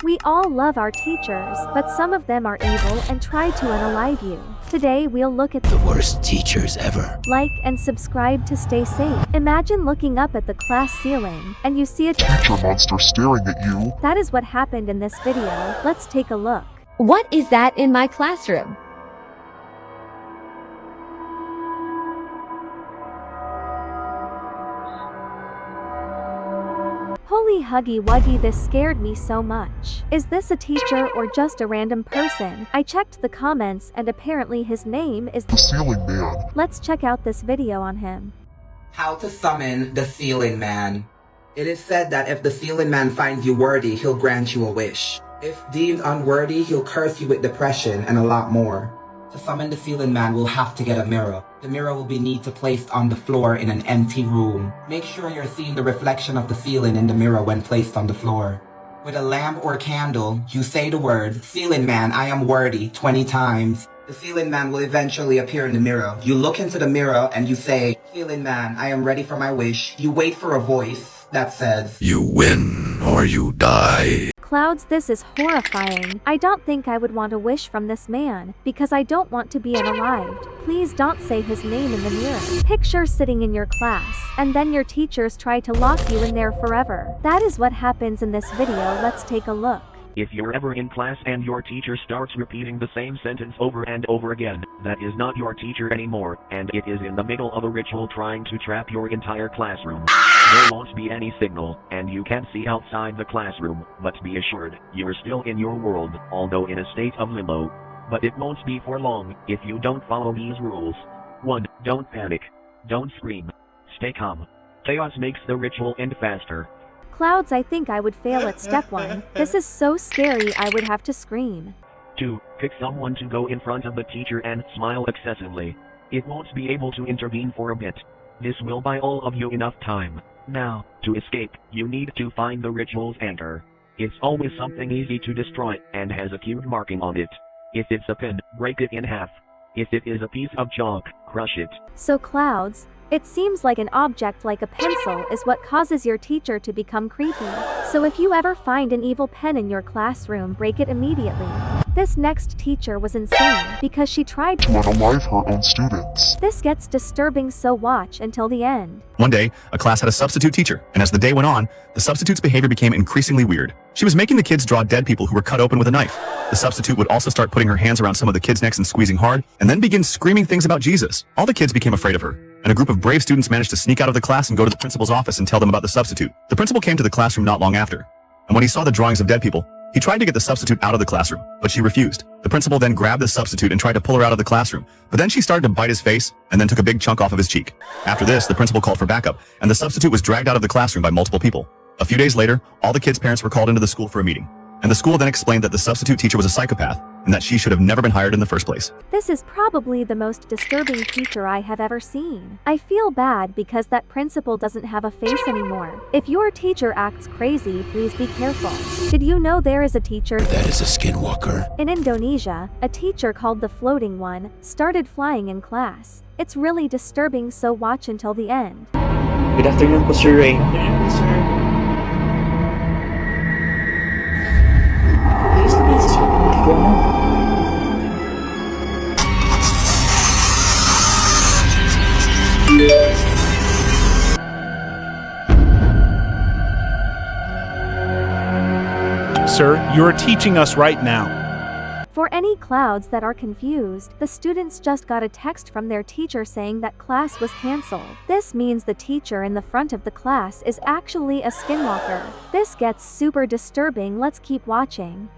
We all love our teachers, but some of them are evil and try to unalive you. Today we'll look at the worst teachers ever. Like and subscribe to stay safe. Imagine looking up at the class ceiling, and you see a teacher monster staring at you. That is what happened in this video. Let's take a look. What is that in my classroom? Holy huggy wuggy, this scared me so much. Is this a teacher or just a random person? I checked the comments and apparently his name is the Ceiling Man. Let's check out this video on him. How to summon the Ceiling Man. It is said that if the Ceiling Man finds you worthy, he'll grant you a wish. If deemed unworthy, he'll curse you with depression and a lot more. To summon the Ceiling Man, we'll have to get a mirror. The mirror will be neat to place on the floor in an empty room. Make sure you're seeing the reflection of the ceiling in the mirror when placed on the floor. With a lamp or candle, you say the word, "Ceiling Man, I am worthy," 20 times. The Ceiling Man will eventually appear in the mirror. You look into the mirror and you say, "Ceiling Man, I am ready for my wish." You wait for a voice that says, "You win or you die." Clouds, this is horrifying. I don't think I would want a wish from this man, because I don't want to be unalived. Please don't say his name in the mirror. Picture sitting in your class, and then your teachers try to lock you in there forever. That is what happens in this video. Let's take a look. If you're ever in class and your teacher starts repeating the same sentence over and over again, that is not your teacher anymore, and it is in the middle of a ritual trying to trap your entire classroom. There won't be any signal, and you can't see outside the classroom, but be assured, you're still in your world, although in a state of limbo. But it won't be for long, if you don't follow these rules. 1. Don't panic. Don't scream. Stay calm. Chaos makes the ritual end faster. Clouds, I think I would fail at step 1. This is so scary, I would have to scream. 2. Pick someone to go in front of the teacher and smile excessively. It won't be able to intervene for a bit. This will buy all of you enough time. Now, to escape, you need to find the ritual's anchor. It's always something easy to destroy, and has a cute marking on it. If it's a pen, break it in half. If it is a piece of chalk, crush it. So Clouds, it seems like an object like a pencil is what causes your teacher to become creepy. So if you ever find an evil pen in your classroom, break it immediately. This next teacher was insane, because she tried to unalive her own students. This gets disturbing, so watch until the end. One day, a class had a substitute teacher, and as the day went on, the substitute's behavior became increasingly weird. She was making the kids draw dead people who were cut open with a knife. The substitute would also start putting her hands around some of the kids' necks and squeezing hard, and then begin screaming things about Jesus. All the kids became afraid of her, and a group of brave students managed to sneak out of the class and go to the principal's office and tell them about the substitute. The principal came to the classroom not long after, and when he saw the drawings of dead people, he tried to get the substitute out of the classroom, but she refused. The principal then grabbed the substitute and tried to pull her out of the classroom, but then she started to bite his face and then took a big chunk off of his cheek. After this, the principal called for backup, and the substitute was dragged out of the classroom by multiple people. A few days later, all the kids' parents were called into the school for a meeting, and the school then explained that the substitute teacher was a psychopath and that she should have never been hired in the first place. This is probably the most disturbing teacher I have ever seen. I feel bad because that principal doesn't have a face anymore. If your teacher acts crazy, please be careful. Did you know there is a teacher that is a skinwalker? In Indonesia, a teacher called the Floating One started flying in class. It's really disturbing, so watch until the end. Good afternoon po, Sir Ray. Sir, you are teaching us right now. For any Clouds that are confused, the students just got a text from their teacher saying that class was cancelled. This means the teacher in the front of the class is actually a skinwalker. This gets super disturbing. Let's keep watching.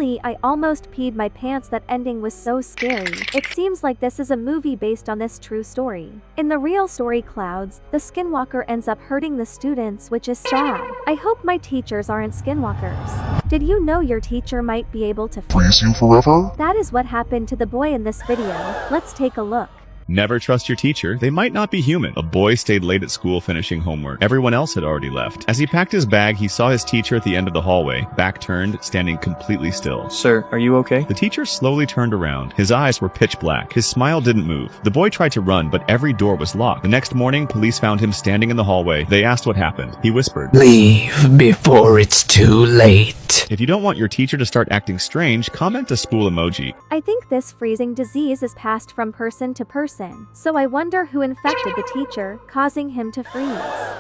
Really, I almost peed my pants. That ending was so scary. It seems like this is a movie based on this true story. In the real story Clouds, the skinwalker ends up hurting the students, which is sad. I hope my teachers aren't skinwalkers. Did you know your teacher might be able to Freeze you forever? That is what happened to the boy in this video. Let's take a look. Never trust your teacher. They might not be human. A boy stayed late at school finishing homework. Everyone else had already left. As he packed his bag, he saw his teacher at the end of the hallway, back turned, standing completely still. Sir, are you okay? The teacher slowly turned around. His eyes were pitch black. His smile didn't move. The boy tried to run, but every door was locked. The next morning, police found him standing in the hallway. They asked what happened. He whispered, Leave before it's too late. If you don't want your teacher to start acting strange, comment a school emoji. I think this freezing disease is passed from person to person, so I wonder who infected the teacher, causing him to freeze.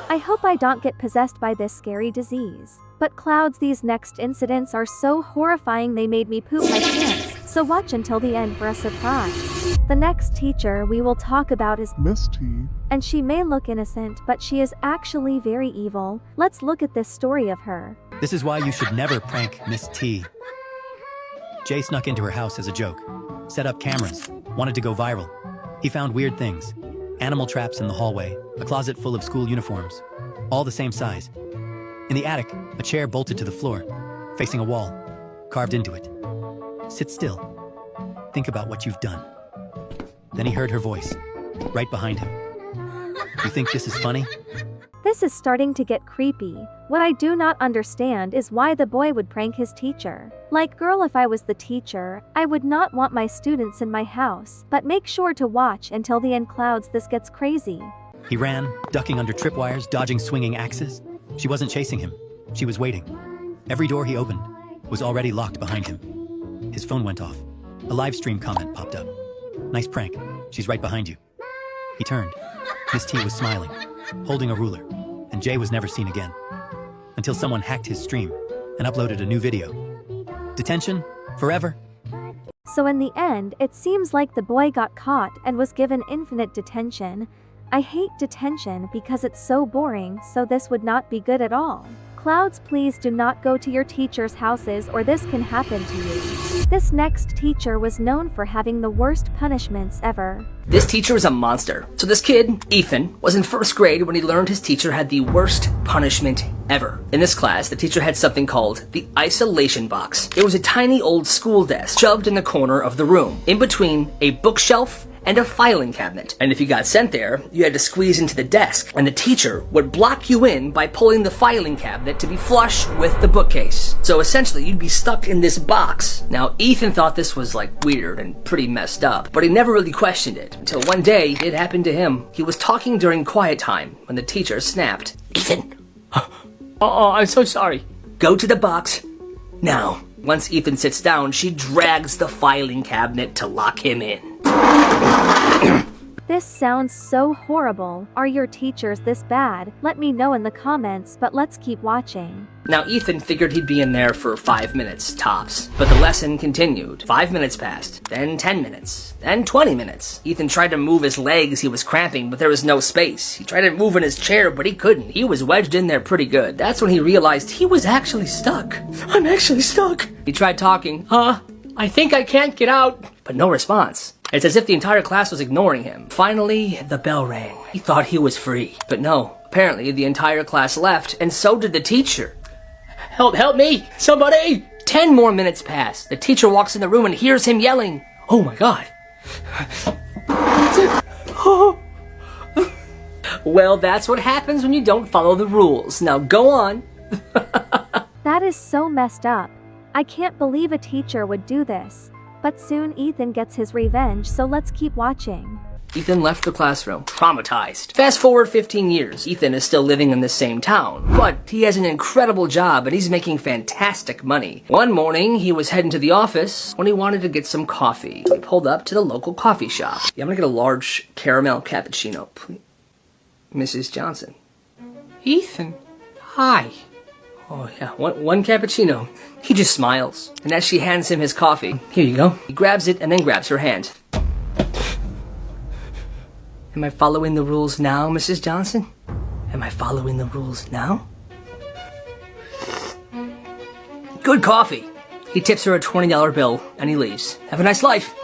I hope I don't get possessed by this scary disease. But Clouds, these next incidents are so horrifying they made me poop my pants, so watch until the end for a surprise. The next teacher we will talk about is Miss T. And she may look innocent, but she is actually very evil. Let's look at this story of her. This is why you should never prank Miss T. Jay snuck into her house as a joke, set up cameras, wanted to go viral. He found weird things, animal traps in the hallway, a closet full of school uniforms, all the same size. In the attic, a chair bolted to the floor, facing a wall, carved into it. Sit still. Think about what you've done. Then he heard her voice, right behind him. You think this is funny? This is starting to get creepy. What I do not understand is why the boy would prank his teacher. Like, girl, if I was the teacher, I would not want my students in my house, but make sure to watch until the end. Clouds, this gets crazy. He ran, ducking under tripwires, dodging swinging axes. She wasn't chasing him. She was waiting. Every door he opened was already locked behind him. His phone went off. A live stream comment popped up. Nice prank. She's right behind you. He turned. Miss T was smiling, holding a ruler, and Jay was never seen again. Until someone hacked his stream and uploaded a new video. Detention? Forever? So in the end, it seems like the boy got caught and was given infinite detention. I hate detention because it's so boring, so this would not be good at all. Clouds, please do not go to your teachers' houses or this can happen to you. This next teacher was known for having the worst punishments ever. This teacher is a monster. So this kid, Ethan, was in first grade when he learned his teacher had the worst punishment ever. In this class, the teacher had something called the isolation box. It was a tiny old school desk shoved in the corner of the room, in between a bookshelf and a filing cabinet. And if you got sent there, you had to squeeze into the desk, and the teacher would block you in by pulling the filing cabinet to be flush with the bookcase. So essentially, you'd be stuck in this box. Now, Ethan thought this was like weird and pretty messed up, but he never really questioned it, until one day it happened to him. He was talking during quiet time when the teacher snapped, "Ethan, oh, I'm so sorry. Go to the box now." Once Ethan sits down, she drags the filing cabinet to lock him in. This sounds so horrible. Are your teachers this bad? Let me know in the comments, but let's keep watching. Now, Ethan figured he'd be in there for 5 minutes, tops. But the lesson continued. 5 minutes passed, then 10 minutes, then 20 minutes. Ethan tried to move his legs, he was cramping, but there was no space. He tried to move in his chair, but he couldn't. He was wedged in there pretty good. That's when he realized he was actually stuck. I'm actually stuck. He tried talking. I think I can't get out. But no response. It's as if the entire class was ignoring him. Finally, the bell rang. He thought he was free. But no, apparently the entire class left, and so did the teacher. Help me! Somebody! 10 more minutes pass. The teacher walks in the room and hears him yelling. Oh my god. Well, that's what happens when you don't follow the rules. Now go on. That is so messed up. I can't believe a teacher would do this. But soon Ethan gets his revenge, so let's keep watching. Ethan left the classroom, traumatized. Fast forward 15 years, Ethan is still living in the same town, but he has an incredible job and he's making fantastic money. One morning, he was heading to the office when he wanted to get some coffee. He pulled up to the local coffee shop. Yeah, I'm gonna get a large caramel cappuccino, please. Mrs. Johnson. Ethan, hi. Oh yeah, one cappuccino. He just smiles. And as she hands him his coffee, here you go. He grabs it and then grabs her hand. Am I following the rules now, Mrs. Johnson? Am I following the rules now? Good coffee. He tips her a $20 bill and he leaves. Have a nice life.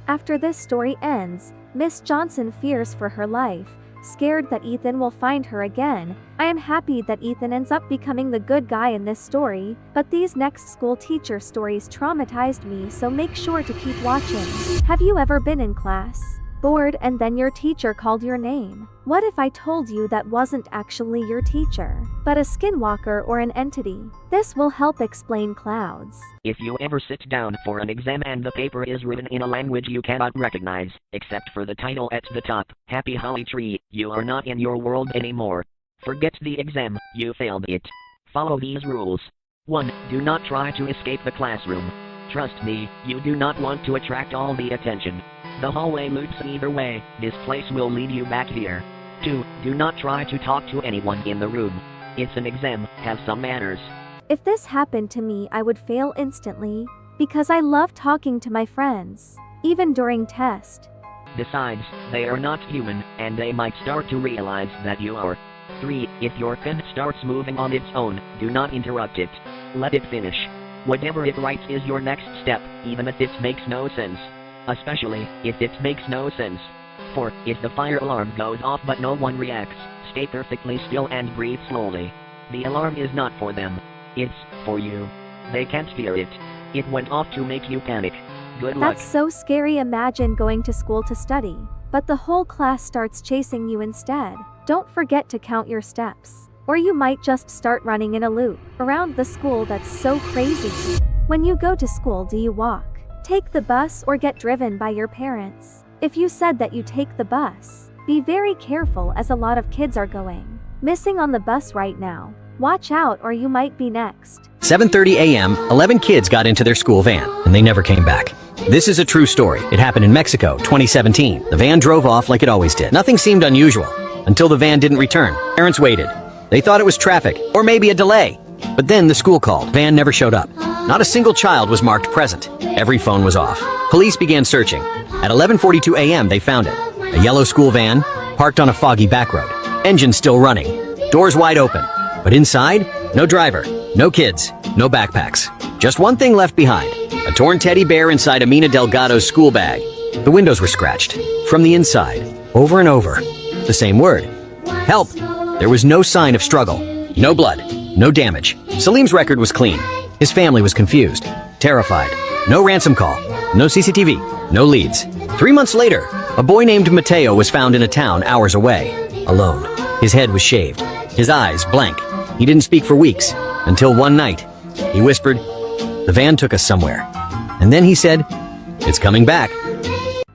After this story ends, Miss Johnson fears for her life, scared that Ethan will find her again. I am happy that Ethan ends up becoming the good guy in this story, but these next school teacher stories traumatized me, so make sure to keep watching. Have you ever been in class, bored, and then your teacher called your name? What if I told you that wasn't actually your teacher, but a skinwalker or an entity? This will help explain clouds. If you ever sit down for an exam and the paper is written in a language you cannot recognize, except for the title at the top, Happy Holly Tree, you are not in your world anymore. Forget the exam, you failed it. Follow these rules. 1. Do not try to escape the classroom. Trust me, you do not want to attract all the attention. The hallway loops either way, this place will lead you back here. 2. Do not try to talk to anyone in the room. It's an exam, have some manners. If this happened to me, I would fail instantly, because I love talking to my friends, even during test. Besides, they are not human, and they might start to realize that you are. 3. If your pen starts moving on its own, do not interrupt it. Let it finish. Whatever it writes is your next step, even if it makes no sense. Especially if it makes no sense. 4. If the fire alarm goes off but no one reacts, stay perfectly still and breathe slowly. The alarm is not for them. It's for you. They can't hear it. It went off to make you panic. Good luck. That's so scary. Imagine going to school to study, but the whole class starts chasing you instead. Don't forget to count your steps, or you might just start running in a loop around the school. That's so crazy. When you go to school, do you walk, take the bus, or get driven by your parents? If you said that you take the bus, be very careful, as a lot of kids are going missing on the bus right now. Watch out, or you might be next. 7:30 a.m., 11 kids got into their school van, and they never came back. This is a true story. It happened in Mexico, 2017. The van drove off like it always did. Nothing seemed unusual, until the van didn't return. Parents waited. They thought it was traffic, or maybe a delay. But then the school called. Van never showed up. Not a single child was marked present. Every phone was off. Police began searching. At 11:42 a.m., they found it. A yellow school van, parked on a foggy back road. Engine still running. Doors wide open. But inside, no driver, no kids, no backpacks. Just one thing left behind. A torn teddy bear inside Amina Delgado's school bag. The windows were scratched. From the inside, over and over. The same word. Help! There was no sign of struggle. No blood. No damage. Salim's record was clean. His family was confused. Terrified. No ransom call. No CCTV. No leads. 3 months later, a boy named Mateo was found in a town hours away. Alone. His head was shaved. His eyes blank. He didn't speak for weeks. Until one night, he whispered, "The van took us somewhere." And then he said, "It's coming back."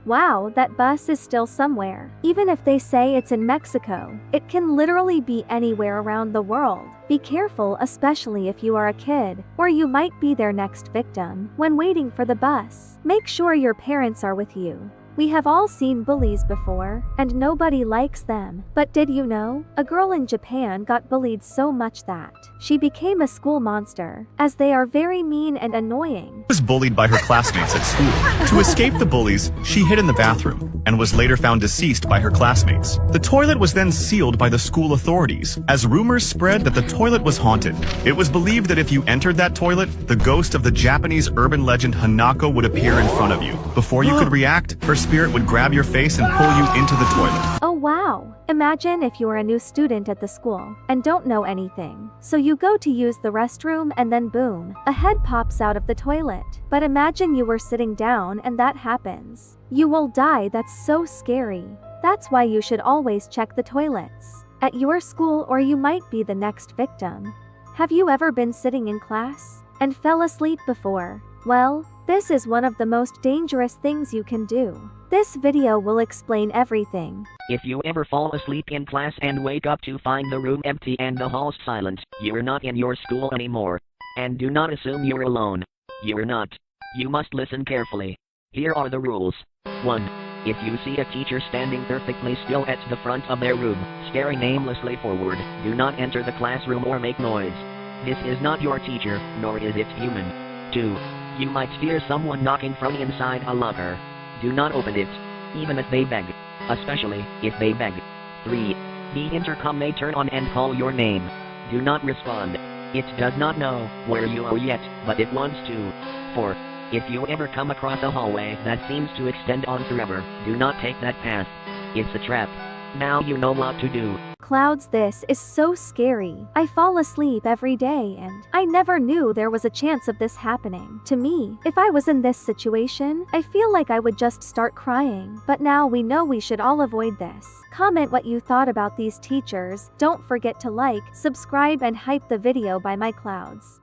Wow, that bus is still somewhere. Even if they say it's in Mexico, it can literally be anywhere around the world. Be careful, especially if you are a kid, or you might be their next victim. When waiting for the bus, make sure your parents are with you. We have all seen bullies before, and nobody likes them. But did you know? A girl in Japan got bullied so much that she became a school monster, as they are very mean and annoying. She was bullied by her classmates at school. To escape the bullies, she hid in the bathroom and was later found deceased by her classmates. The toilet was then sealed by the school authorities, as rumors spread that the toilet was haunted. It was believed that if you entered that toilet, the ghost of the Japanese urban legend Hanako would appear in front of you. Before you could react, her spirit would grab your face and pull you into the toilet. Oh wow! Imagine if you're a new student at the school and don't know anything. So you go to use the restroom and then boom, a head pops out of the toilet. But imagine you were sitting down and that happens. You will die. That's so scary. That's why you should always check the toilets at your school, or you might be the next victim. Have you ever been sitting in class and fell asleep before? Well, this is one of the most dangerous things you can do. This video will explain everything. If you ever fall asleep in class and wake up to find the room empty and the halls silent, you are not in your school anymore. And do not assume you're alone. You are not. You must listen carefully. Here are the rules. 1. If you see a teacher standing perfectly still at the front of their room, staring aimlessly forward, do not enter the classroom or make noise. This is not your teacher, nor is it human. 2. You might fear someone knocking from inside a locker. Do not open it, even if they beg, especially if they beg. 3. The intercom may turn on and call your name. Do not respond. It does not know where you are yet, but it wants to. For if you ever come across a hallway that seems to extend on forever, do not take that path. It's a trap. Now you know what to do. Clouds, this is so scary. I fall asleep every day and I never knew there was a chance of this happening to me. If I was in this situation, I feel like I would just start crying. But now we know we should all avoid this. Comment what you thought about these teachers. Don't forget to like, subscribe and hype the video by my Clouds.